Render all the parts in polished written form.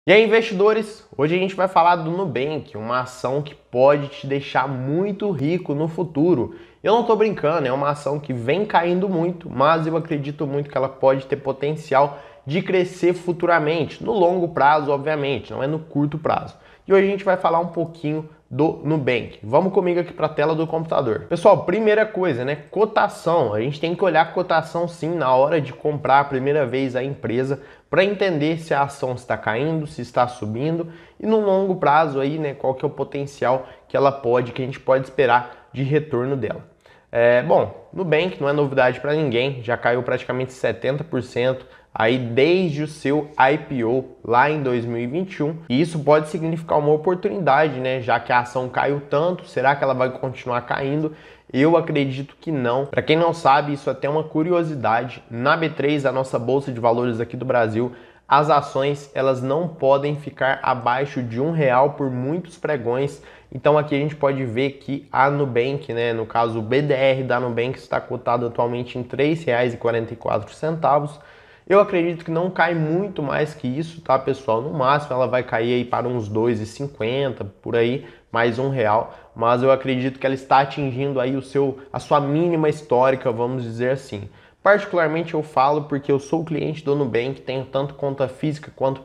E aí, investidores, hoje a gente vai falar do Nubank, uma ação que pode te deixar muito rico no futuro. Eu não estou brincando, é uma ação que vem caindo muito, mas eu acredito muito que ela pode ter potencial de crescer futuramente, no longo prazo, obviamente, não é no curto prazo. E hoje a gente vai falar um pouquinho do Nubank. Vamos comigo aqui para a tela do computador. Pessoal, primeira coisa, né? Cotação. A gente tem que olhar a cotação sim na hora de comprar a primeira vez a empresa para entender se a ação está caindo, se está subindo e no longo prazo aí, né? Qual que é o potencial que a gente pode esperar de retorno dela. Bom, Nubank não é novidade para ninguém, já caiu praticamente 70% aí desde o seu IPO lá em 2021 e isso pode significar uma oportunidade, né? Já que a ação caiu tanto, será que ela vai continuar caindo? Eu acredito que não. Para quem não sabe, isso é até uma curiosidade. Na B3, a nossa bolsa de valores aqui do Brasil, as ações elas não podem ficar abaixo de R$ 1 por muitos pregões. Então aqui a gente pode ver que a Nubank, né, no caso o BDR da Nubank está cotado atualmente em R$ 3,44. Eu acredito que não cai muito mais que isso, tá, pessoal? No máximo ela vai cair aí para uns R$ 2,50, por aí, mais R$ 1, mas eu acredito que ela está atingindo aí a sua mínima histórica, vamos dizer assim. Particularmente eu falo porque eu sou cliente do Nubank, tenho tanto conta física quanto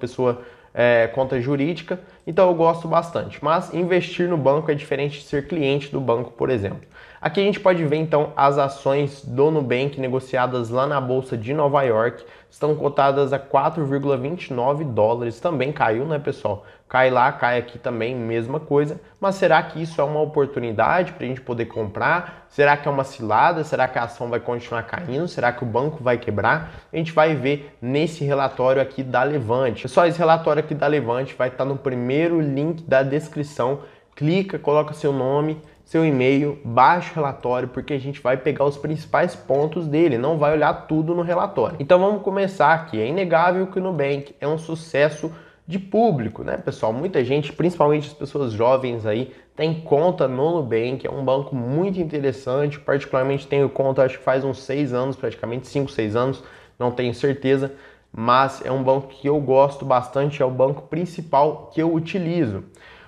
conta jurídica, então eu gosto bastante. Mas investir no banco é diferente de ser cliente do banco, por exemplo. Aqui a gente pode ver então as ações do Nubank negociadas lá na Bolsa de Nova York, estão cotadas a 4,29 dólares, também caiu, né, pessoal? Cai lá, cai aqui também, mesma coisa, mas será que isso é uma oportunidade para a gente poder comprar? Será que é uma cilada? Será que a ação vai continuar caindo? Será que o banco vai quebrar? A gente vai ver nesse relatório aqui da Levante. Pessoal, esse relatório aqui da Levante vai estar no primeiro link da descrição. Clica, coloca seu nome, seu e-mail, baixa o relatório, porque a gente vai pegar os principais pontos dele, não vai olhar tudo no relatório. Então vamos começar aqui. É inegável que o Nubank é um sucesso de público, né, pessoal? Muita gente, principalmente as pessoas jovens aí, tem conta no Nubank, é um banco muito interessante, particularmente tenho conta, acho que faz uns 6 anos, praticamente 5, 6 anos, não tenho certeza, mas é um banco que eu gosto bastante, é o banco principal que eu utilizo.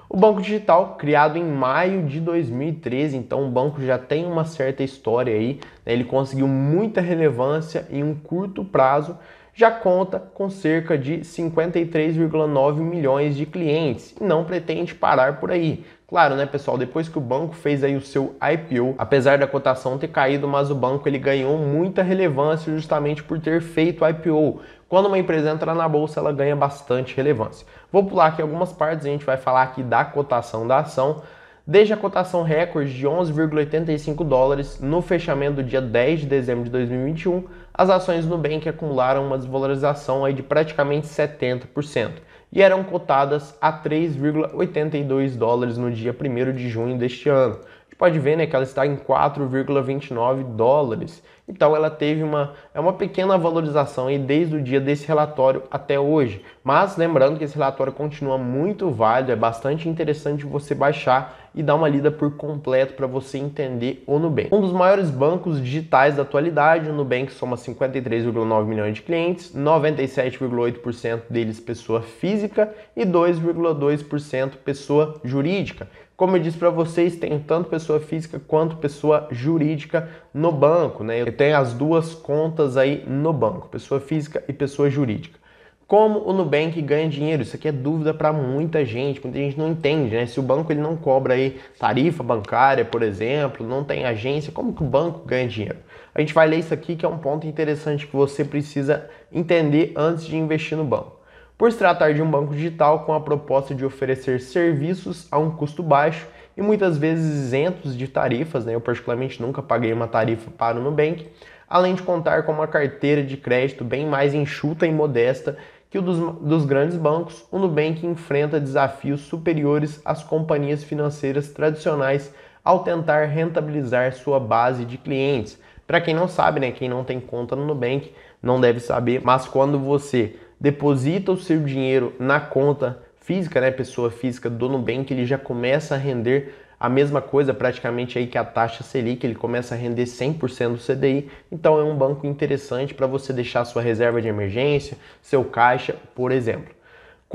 O Banco Digital, criado em maio de 2013, então o banco já tem uma certa história aí, né? Ele conseguiu muita relevância em um curto prazo, já conta com cerca de 53,9 milhões de clientes e não pretende parar por aí. Claro, né, pessoal, depois que o banco fez aí o seu IPO, apesar da cotação ter caído, mas o banco ele ganhou muita relevância justamente por ter feito o IPO. Quando uma empresa entra na bolsa, ela ganha bastante relevância. Vou pular aqui algumas partes, a gente vai falar aqui da cotação da ação. Desde a cotação recorde de 11,85 dólares no fechamento do dia 10 de dezembro de 2021, as ações do Nubank acumularam uma desvalorização aí de praticamente 70% e eram cotadas a 3,82 dólares no dia 1º de junho deste ano. A gente pode ver, né, que ela está em 4,29 dólares. Então ela teve uma pequena valorização aí desde o dia desse relatório até hoje. Mas lembrando que esse relatório continua muito válido, é bastante interessante você baixar e dar uma lida por completo para você entender o Nubank. Um dos maiores bancos digitais da atualidade, o Nubank soma 53,9 milhões de clientes, 97,8% deles pessoa física e 2,2% pessoa jurídica. Como eu disse para vocês, tem tanto pessoa física quanto pessoa jurídica no banco, né? Eu tenho as duas contas aí no banco, pessoa física e pessoa jurídica. Como o Nubank ganha dinheiro? Isso aqui é dúvida para muita gente não entende, né? Se o banco ele não cobra aí tarifa bancária, por exemplo, não tem agência, como que o banco ganha dinheiro? A gente vai ler isso aqui que é um ponto interessante que você precisa entender antes de investir no banco. Por se tratar de um banco digital com a proposta de oferecer serviços a um custo baixo e muitas vezes isentos de tarifas, né? Eu particularmente nunca paguei uma tarifa para o Nubank, além de contar com uma carteira de crédito bem mais enxuta e modesta que o dos grandes bancos, o Nubank enfrenta desafios superiores às companhias financeiras tradicionais ao tentar rentabilizar sua base de clientes. Para quem não sabe, né, quem não tem conta no Nubank não deve saber, mas quando você deposita o seu dinheiro na conta física, né, pessoa física do Nubank, ele já começa a render a mesma coisa praticamente aí que a taxa Selic, ele começa a render 100% do CDI, então é um banco interessante para você deixar sua reserva de emergência, seu caixa, por exemplo.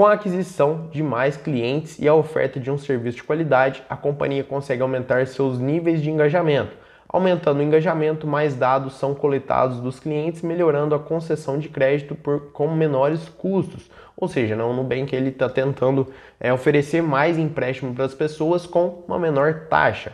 Com a aquisição de mais clientes e a oferta de um serviço de qualidade, a companhia consegue aumentar seus níveis de engajamento. Aumentando o engajamento, mais dados são coletados dos clientes, melhorando a concessão de crédito com menores custos. Ou seja, o Nubank está tentando oferecer mais empréstimo para as pessoas com uma menor taxa.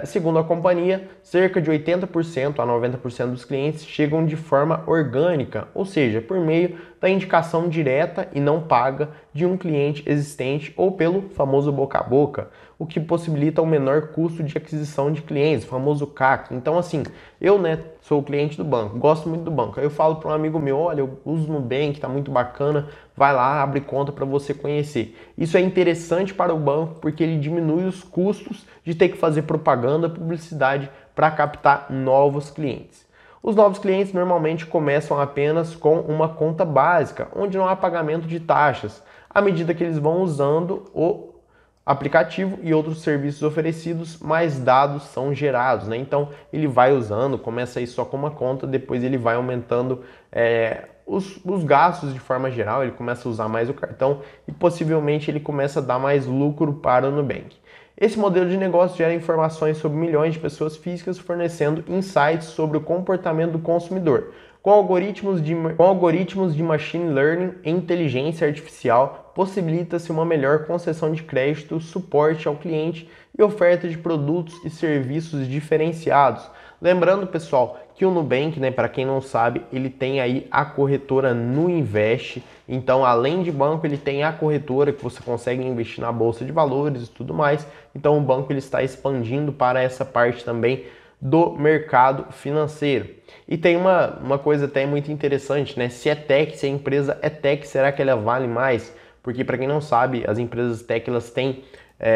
Segundo a companhia, cerca de 80% a 90% dos clientes chegam de forma orgânica, ou seja, por meio da indicação direta e não paga de um cliente existente ou pelo famoso boca a boca, o que possibilita um menor custo de aquisição de clientes, o famoso CAC. Então, assim, eu sou cliente do banco, gosto muito do banco. Aí eu falo para um amigo meu, olha, eu uso o Nubank, tá muito bacana, vai lá, abre conta para você conhecer. Isso é interessante para o banco porque ele diminui os custos de ter que fazer propaganda, publicidade para captar novos clientes. Os novos clientes normalmente começam apenas com uma conta básica, onde não há pagamento de taxas. À medida que eles vão usando o aplicativo e outros serviços oferecidos, mais dados são gerados, Então ele vai usando, começa aí só com uma conta, depois ele vai aumentando os gastos de forma geral, ele começa a usar mais o cartão e possivelmente ele começa a dar mais lucro para o Nubank. Esse modelo de negócio gera informações sobre milhões de pessoas físicas, fornecendo insights sobre o comportamento do consumidor. Com algoritmos de machine learning e inteligência artificial, possibilita-se uma melhor concessão de crédito, suporte ao cliente e oferta de produtos e serviços diferenciados. Lembrando, pessoal, que o Nubank, para quem não sabe, ele tem aí a corretora Nuinvest. Então, além de banco, ele tem a corretora que você consegue investir na bolsa de valores e tudo mais. Então, o banco ele está expandindo para essa parte também do mercado financeiro. E tem uma coisa até muito interessante, Se é tech, se a empresa é tech, será que ela vale mais? Porque, para quem não sabe, as empresas tech elas têm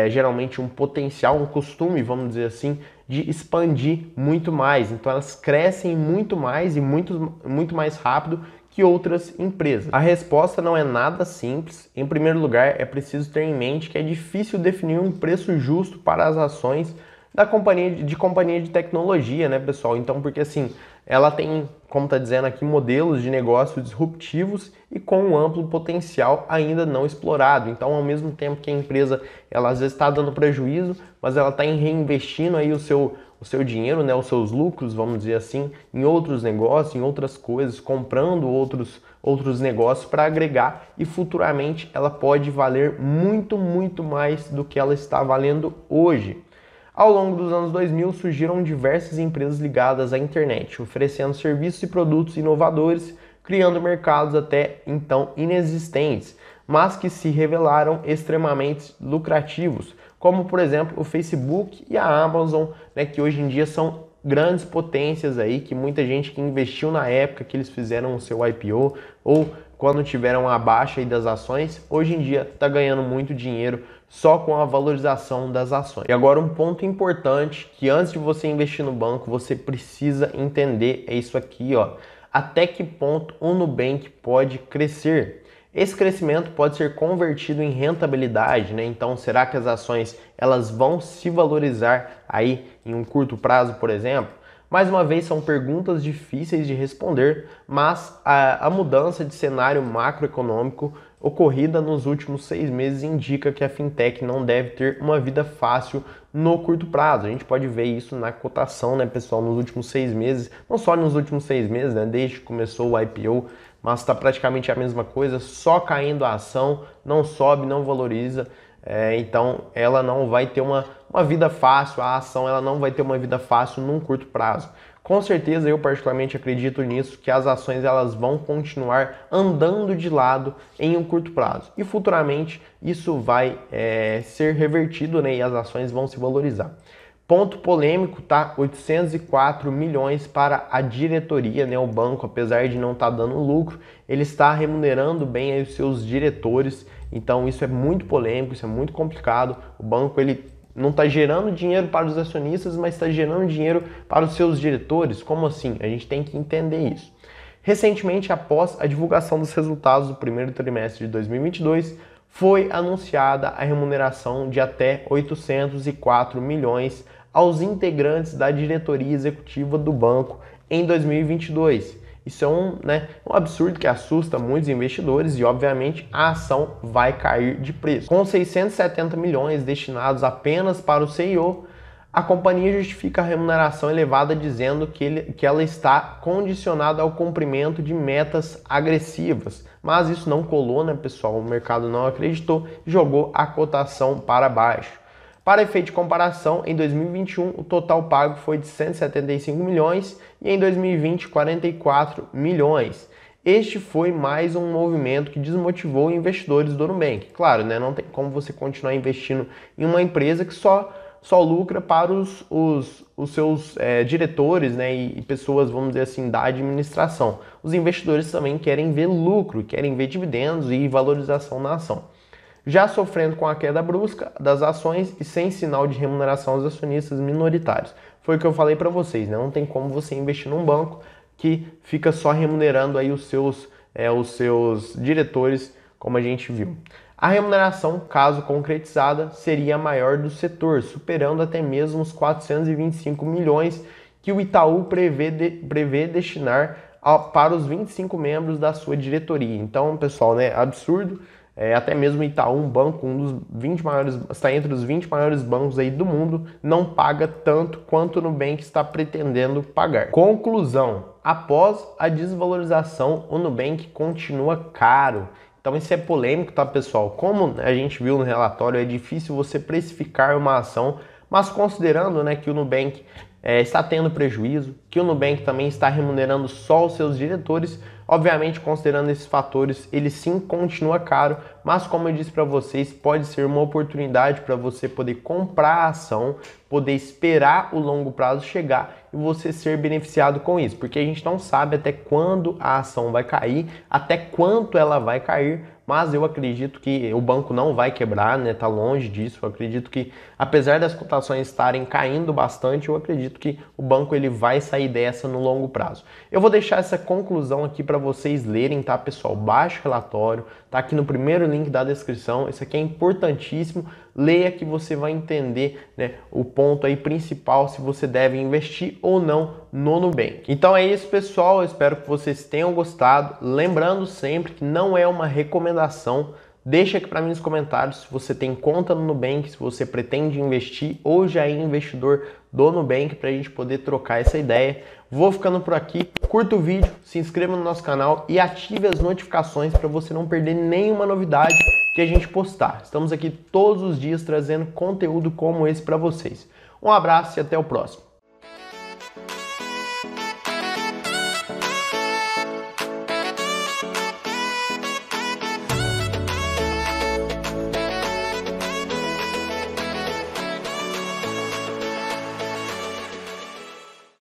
geralmente um potencial, um costume, vamos dizer assim, de expandir muito mais. Então elas crescem muito mais e muito mais rápido que outras empresas. A resposta não é nada simples. Em primeiro lugar, é preciso ter em mente que é difícil definir um preço justo para as ações da companhia de tecnologia, pessoal? Então, porque assim, ela tem, como está dizendo aqui, modelos de negócio disruptivos e com um amplo potencial ainda não explorado. Então, ao mesmo tempo que a empresa, ela às vezes está dando prejuízo, mas ela está reinvestindo aí o seu dinheiro, os seus lucros, vamos dizer assim, em outros negócios, em outras coisas, comprando outros negócios para agregar e futuramente ela pode valer muito, muito mais do que ela está valendo hoje. Ao longo dos anos 2000, surgiram diversas empresas ligadas à internet, oferecendo serviços e produtos inovadores, criando mercados até então inexistentes, mas que se revelaram extremamente lucrativos, como, por exemplo, o Facebook e a Amazon, que hoje em dia são grandes potências aí, que muita gente que investiu na época que eles fizeram o seu IPO ou quando tiveram a baixa aí das ações, hoje em dia está ganhando muito dinheiro só com a valorização das ações. E agora um ponto importante que antes de você investir no banco, você precisa entender é isso aqui, até que ponto o Nubank pode crescer. Esse crescimento pode ser convertido em rentabilidade, Então, será que as ações elas vão se valorizar aí em um curto prazo, por exemplo? Mais uma vez, são perguntas difíceis de responder, mas a mudança de cenário macroeconômico ocorrida nos últimos 6 meses indica que a fintech não deve ter uma vida fácil no curto prazo. A gente pode ver isso na cotação, pessoal, nos últimos 6 meses, não só nos últimos 6 meses, desde que começou o IPO, mas está praticamente a mesma coisa, só caindo a ação, não sobe, não valoriza. Então ela não vai ter uma vida fácil, a ação ela não vai ter uma vida fácil num curto prazo. Com certeza eu particularmente acredito nisso, que as ações elas vão continuar andando de lado em um curto prazo. E futuramente isso vai ser revertido e as ações vão se valorizar. Ponto polêmico, 804 milhões para a diretoria, O banco, apesar de não estar dando lucro, ele está remunerando bem aí os seus diretores. Então isso é muito polêmico, isso é muito complicado. O banco ele não está gerando dinheiro para os acionistas, mas está gerando dinheiro para os seus diretores. Como assim? A gente tem que entender isso. Recentemente, após a divulgação dos resultados do primeiro trimestre de 2022, foi anunciada a remuneração de até 804 milhões aos integrantes da diretoria executiva do banco em 2022. Isso é um absurdo que assusta muitos investidores e, obviamente, a ação vai cair de preço. Com 670 milhões destinados apenas para o CEO, a companhia justifica a remuneração elevada dizendo que ela está condicionada ao cumprimento de metas agressivas. Mas isso não colou, né, pessoal? O mercado não acreditou e jogou a cotação para baixo. Para efeito de comparação, em 2021 o total pago foi de 175 milhões e em 2020 44 milhões. Este foi mais um movimento que desmotivou investidores do Nubank. Claro, né, não tem como você continuar investindo em uma empresa que só lucra para os seus diretores, né, e pessoas, vamos dizer assim, da administração. Os investidores também querem ver lucro, querem ver dividendos e valorização na ação. Já sofrendo com a queda brusca das ações e sem sinal de remuneração aos acionistas minoritários. Foi o que eu falei para vocês, né? Não tem como você investir num banco que fica só remunerando aí os seus diretores, como a gente viu. A remuneração, caso concretizada, seria a maior do setor, superando até mesmo os 425 milhões que o Itaú prevê destinar para os 25 membros da sua diretoria. Então, pessoal, né, absurdo. Até mesmo o Itaú, um banco, um dos 20 maiores, está entre os 20 maiores bancos aí do mundo, não paga tanto quanto o Nubank está pretendendo pagar. Conclusão: após a desvalorização, o Nubank continua caro. Então isso é polêmico, tá, pessoal? Como a gente viu no relatório, é difícil você precificar uma ação, mas considerando, né, que o Nubank está tendo prejuízo, que o Nubank também está remunerando só os seus diretores, obviamente, considerando esses fatores, ele sim continua caro, mas como eu disse para vocês, pode ser uma oportunidade para você poder comprar a ação, poder esperar o longo prazo chegar e você ser beneficiado com isso, porque a gente não sabe até quando a ação vai cair, até quanto ela vai cair, mas eu acredito que o banco não vai quebrar, né? Tá longe disso. Eu acredito que, apesar das cotações estarem caindo bastante, eu acredito que o banco ele vai sair dessa no longo prazo. Eu vou deixar essa conclusão aqui para vocês lerem, tá, pessoal? Baixe o relatório, tá aqui no primeiro link da descrição. Isso aqui é importantíssimo. Leia que você vai entender, né, o ponto aí principal, se você deve investir ou não no Nubank. Então é isso, pessoal. Eu espero que vocês tenham gostado. Lembrando sempre que não é uma recomendação. Deixa aqui para mim nos comentários se você tem conta no Nubank, se você pretende investir ou já é investidor do Nubank, para a gente poder trocar essa ideia. Vou ficando por aqui. Curta o vídeo, se inscreva no nosso canal e ative as notificações para você não perder nenhuma novidade que a gente postar. Estamos aqui todos os dias trazendo conteúdo como esse para vocês. Um abraço e até o próximo.